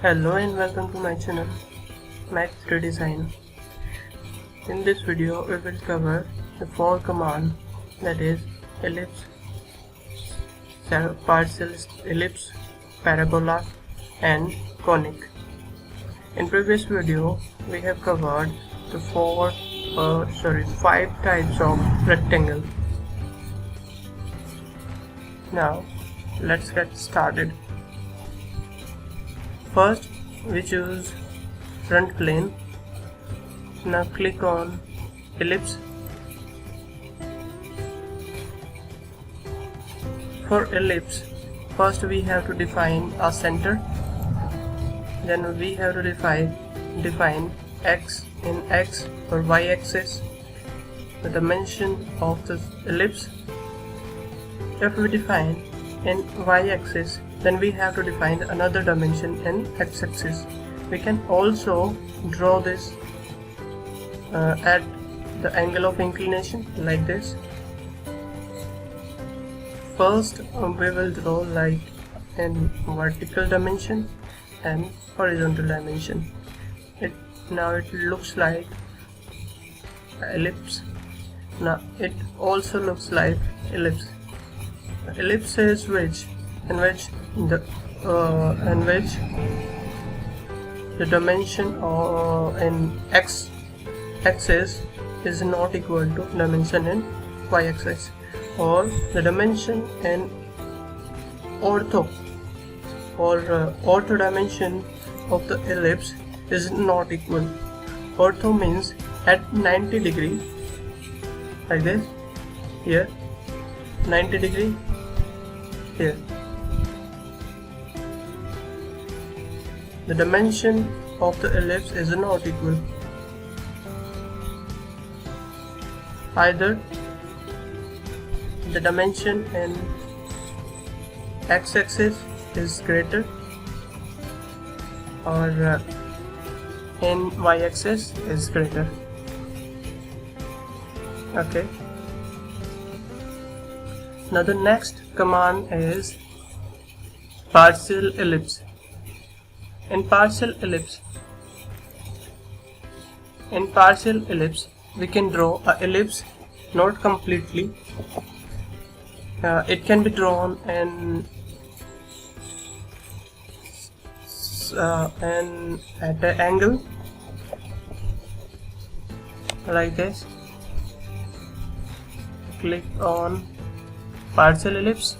Hello and welcome to my channel Math Redesign. In this video we will cover the 4 commands, that is ellipse, partial ellipse, parabola and conic. In previous video we have covered the 5 types of rectangle. Now let's get started. First we choose front plane. Now click on ellipse. For ellipse, first we have to define a center. Then we have to define x in x or y axis, the dimension of the ellipse. If we define in y axis, then we have to define another dimension in x axis. We can also draw this at the angle of inclination like this. First we will draw like in vertical dimension and horizontal dimension. Now it looks like ellipse. Now it also looks like ellipse. Ellipse is in which the dimension in x axis is not equal to dimension in y axis, or the dimension in ortho dimension of the ellipse is not equal. Ortho means at 90 degree, like this, here 90 degree, here. The dimension of the ellipse is not equal. Either the dimension in x-axis is greater or in y-axis is greater. Okay. Now the next command is partial ellipse. In partial ellipse, we can draw an ellipse not completely. It can be drawn at an angle like this. Click on partial ellipse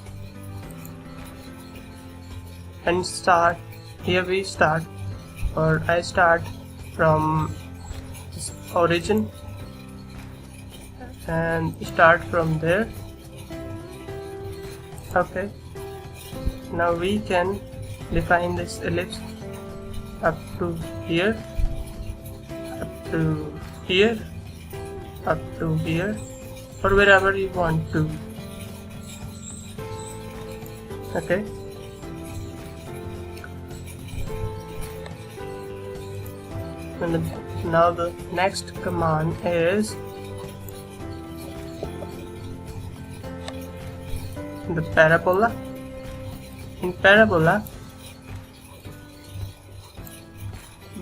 and start. Here we start, or I start from origin and start from there. Okay. Now we can define this ellipse up to here, up to here, up to here, or wherever you want to. Okay. And now the next command is the parabola. In parabola,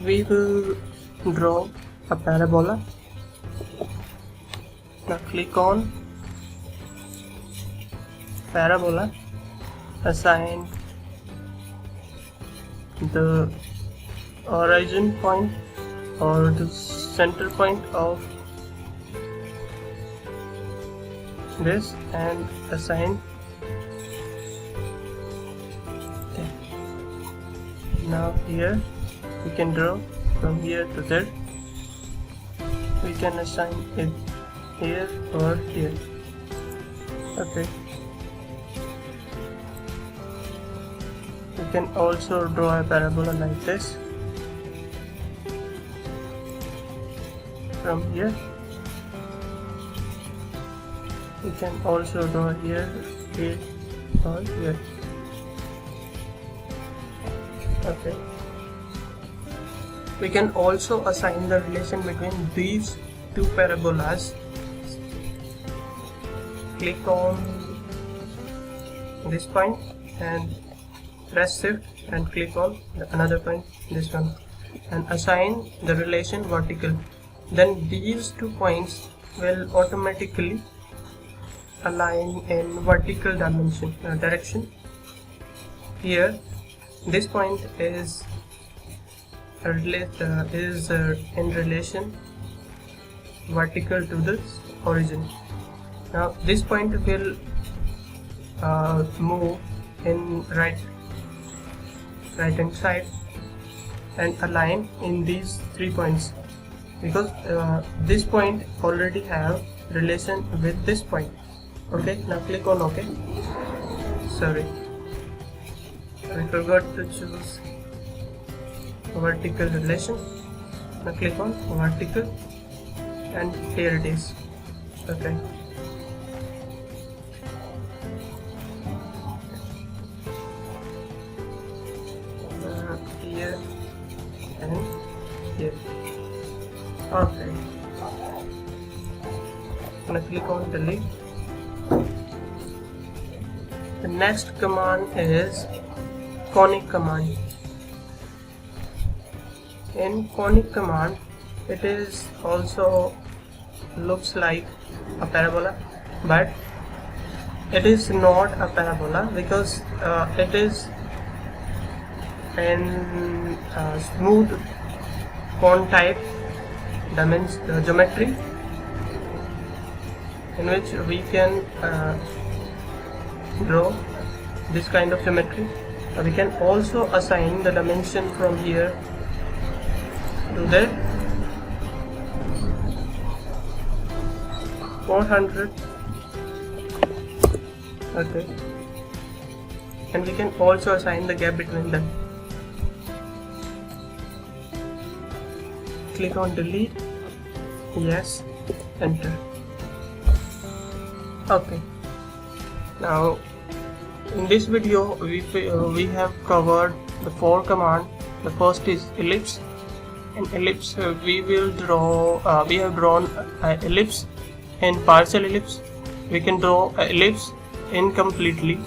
we will draw a parabola. Now click on parabola, assign the origin point or the center point of this and assign. Okay. Now here we can draw from here to there. We can assign it here or here. Okay. We can also draw a parabola like this. From here we can also draw here, here or here. Okay. We can also assign the relation between these two parabolas. Click on this point and press shift and click on another point, this one, and assign the relation vertical. Then these 2 points will automatically align in vertical direction. Here this point is in relation vertical to this origin. Now this point will move in right hand side and align in these 3 points, because this point already have relation with this point. Okay, now click on OK. Sorry, I forgot to choose vertical relation. Now click on vertical and here it is. Okay, here and here. Okay, now click on delete. The next command is conic command. In conic command, it is also looks like a parabola, but it is not a parabola because it is in smooth cone type geometry, in which we can draw this kind of geometry. We can also assign the dimension from here to there, 400. Okay, and we can also assign the gap between them. Click on delete, yes, enter. Okay, now in this video we have covered the 4 commands. The first is ellipse. In ellipse we have drawn an ellipse in partial ellipse. We can draw an ellipse incompletely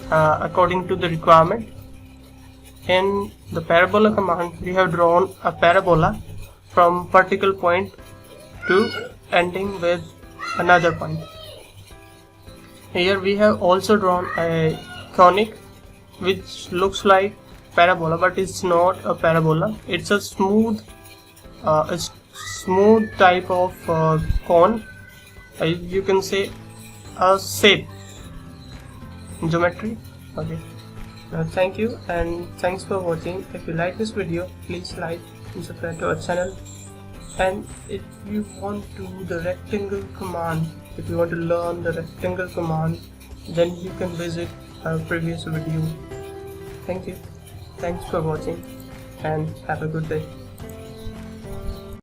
according to the requirement. In the parabola command, we have drawn a parabola from vertical point to ending with another point. Here we have also drawn a conic, which looks like parabola, but it's not a parabola. It's a smooth type of cone. You can say a shape geometry. Okay, thank you and thanks for watching. If you like this video, please like and subscribe to our channel. And if you want to do the rectangle command, if you want to learn the rectangle command, then you can visit our previous video. Thank you, thanks for watching and have a good day.